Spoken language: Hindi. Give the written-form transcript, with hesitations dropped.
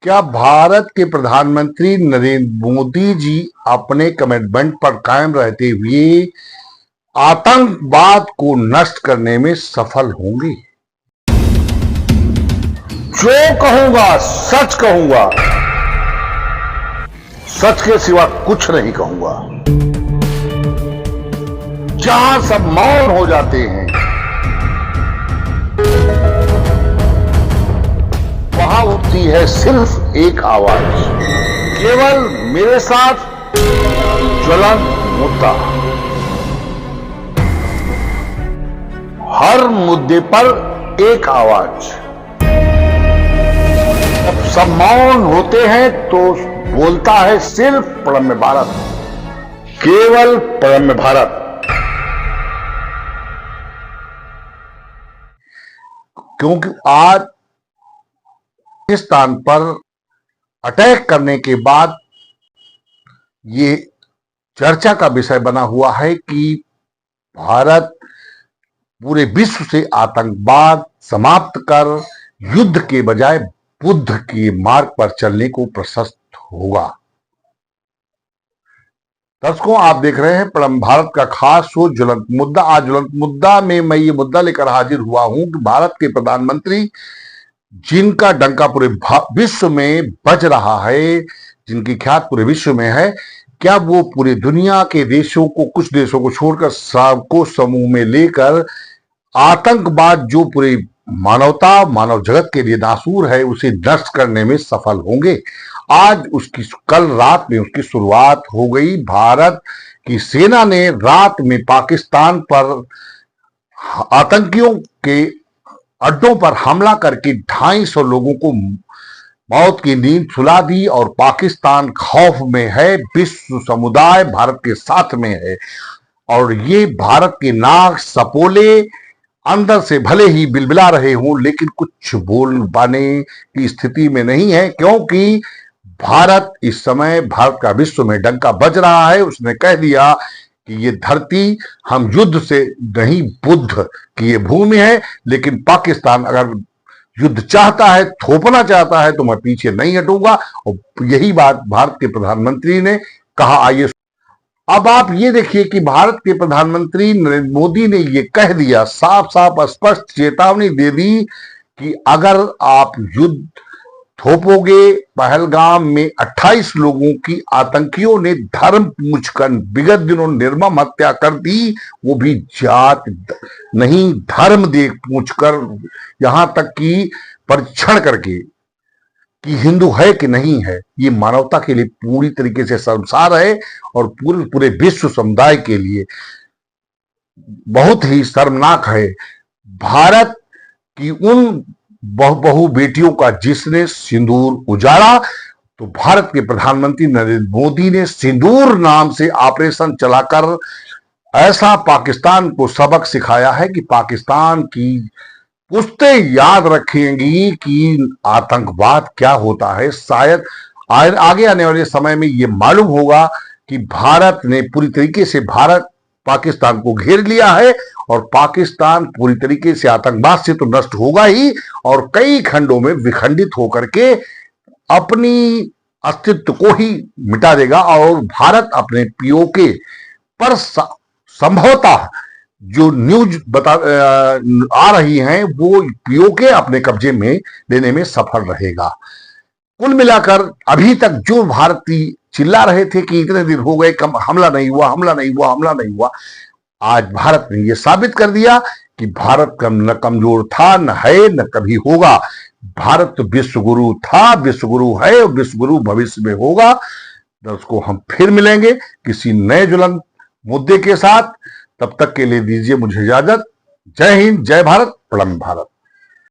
क्या भारत के प्रधानमंत्री नरेंद्र मोदी जी अपने कमिटमेंट पर कायम रहते हुए आतंकवाद को नष्ट करने में सफल होंगे? जो कहूंगा सच कहूंगा, सच के सिवा कुछ नहीं कहूंगा। जहां सब मौन हो जाते हैं वहां उठती है सिर्फ एक आवाज, केवल मेरे साथ ज्वलंत मुद्दा। हर मुद्दे पर एक आवाज। जब सब मौन होते हैं तो बोलता है सिर्फ प्रणम्य भारत, केवल प्रणम्य भारत। क्योंकि आज पाकिस्तान पर अटैक करने के बाद ये चर्चा का विषय बना हुआ है कि भारत पूरे विश्व से आतंकवाद समाप्त कर युद्ध के बजाय बुद्ध के मार्ग पर चलने को प्रशस्त होगा। दर्शकों, आप देख रहे हैं प्रणम्य भारत का खास शो ज्वलंत मुद्दा। आज ज्वलंत मुद्दा में मैं ये मुद्दा लेकर हाजिर हुआ हूं कि भारत के प्रधानमंत्री जिनका डंका पूरे विश्व में बज रहा है, जिनकी ख्यात पूरे विश्व में है, क्या वो पूरी दुनिया के देशों को, कुछ देशों को छोड़कर सबको समूह में लेकर आतंकवाद जो पूरी मानवता, मानव जगत के लिए नासूर है, उसे नष्ट करने में सफल होंगे? आज उसकी कल रात में उसकी शुरुआत हो गई। भारत की सेना ने रात में पाकिस्तान पर आतंकियों के अड्डों पर हमला करके 250 लोगों को मौत की नींद सुला दी और पाकिस्तान खौफ में है। विश्व समुदाय भारत के साथ में है और ये भारत के नाक सपोले अंदर से भले ही बिलबिला रहे हों, लेकिन कुछ बोल पाने की स्थिति में नहीं है, क्योंकि भारत इस समय, भारत का विश्व में डंका बज रहा है। उसने कह दिया कि ये धरती हम युद्ध से नहीं, बुद्ध की ये भूमि है, लेकिन पाकिस्तान अगर युद्ध चाहता है, थोपना चाहता है, तो मैं पीछे नहीं हटूंगा। और यही बात भारत के प्रधानमंत्री ने कहा। आइए अब आप ये देखिए कि भारत के प्रधानमंत्री नरेंद्र मोदी ने ये कह दिया, साफ साफ स्पष्ट चेतावनी दे दी कि अगर आप युद्ध थोपोगे, पहलगाम में 28 लोगों की आतंकियों ने धर्म पूछकर विगत दिनों निर्मम हत्या कर दी, वो भी जात नहीं धर्म देख पूछकर, यहां तक कि परीक्षण करके कि हिंदू है कि नहीं है। ये मानवता के लिए पूरी तरीके से शर्मसार है और पूरे विश्व समुदाय के लिए बहुत ही शर्मनाक है। भारत की उन बहु बेटियों का जिसने सिंदूर उजाड़ा, तो भारत के प्रधानमंत्री नरेंद्र मोदी ने सिंदूर नाम से ऑपरेशन चलाकर ऐसा पाकिस्तान को सबक सिखाया है कि पाकिस्तान की पुश्तें याद रखेंगी कि आतंकवाद क्या होता है। शायद आगे आने वाले समय में ये मालूम होगा कि भारत ने पूरी तरीके से पाकिस्तान को घेर लिया है और पाकिस्तान पूरी तरीके से आतंकवाद से तो नष्ट होगा ही और कई खंडों में विखंडित होकर के अपनी अस्तित्व को ही मिटा देगा। और भारत अपने पीओके पर संभवतः जो न्यूज आ रही हैं, वो पीओके अपने कब्जे में लेने में सफल रहेगा। कुल मिलाकर अभी तक जो भारतीय चिल्ला रहे थे कि इतने दिन हो गए, हमला नहीं हुआ, हमला नहीं हुआ, हमला नहीं हुआ, आज भारत ने यह साबित कर दिया कि भारत न कमजोर था, न है, न कभी होगा। भारत तो विश्वगुरु था, विश्वगुरु है और विश्वगुरु भविष्य में होगा। दर्शकों, हम फिर मिलेंगे किसी नए ज्वलंत मुद्दे के साथ। तब तक के लिए दीजिए मुझे इजाजत। जय हिंद, जय भारत, प्रणम्य भारत।